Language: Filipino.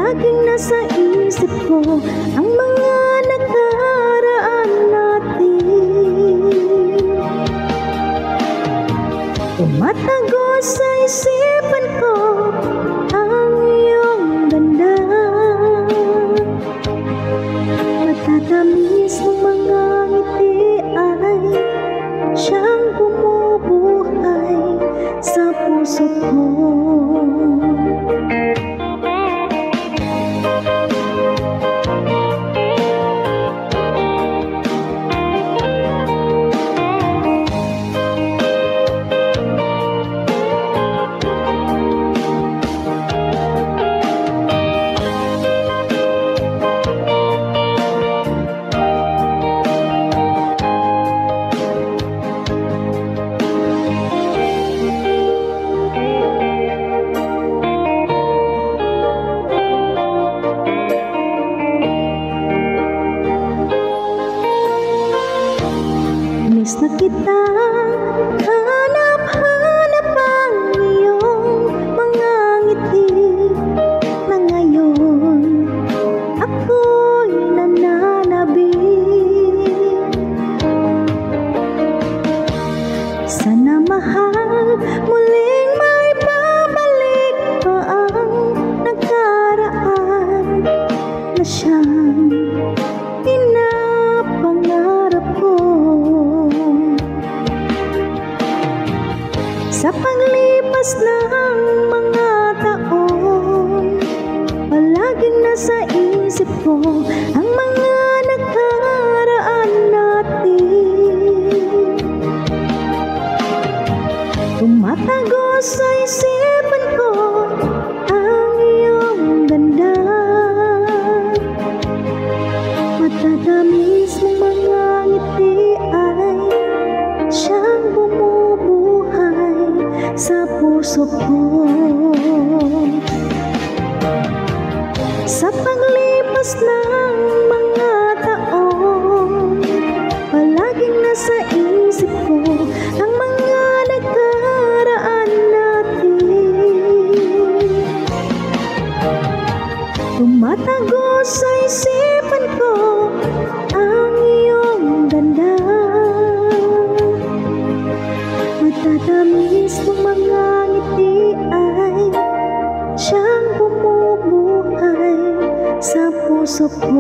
Palaging nasa isip ko ang mga nakaraan natin. Tumatago sa isipan ko ang iyong ganda. Matatamis ng mga ngiti ay siyang bumubuhay sa puso ko. Miss na kita, hanap-hanap ang iyong mga ngiti na ngayon ako'y nananabik. Sana mahal, muling may babalik pa ang nakaraan na siyang pinapangarap ko. Sa paglipas ng mga taon, palaging nasa isip ko ang mga nakaraan natin. Tumatago sa isipan ko ang iyong ganda. Matatamis ng mga ngiti ay siyang bumubuhay sa puso ko. Sa paglipas ng mga taon, palaging nasa isip ko ang mga nakaraan natin. Tumatago sa isipan ko ang iyong ganda. Matatamis ng mga ngiti ay siyang bumubuhay sa puso ko.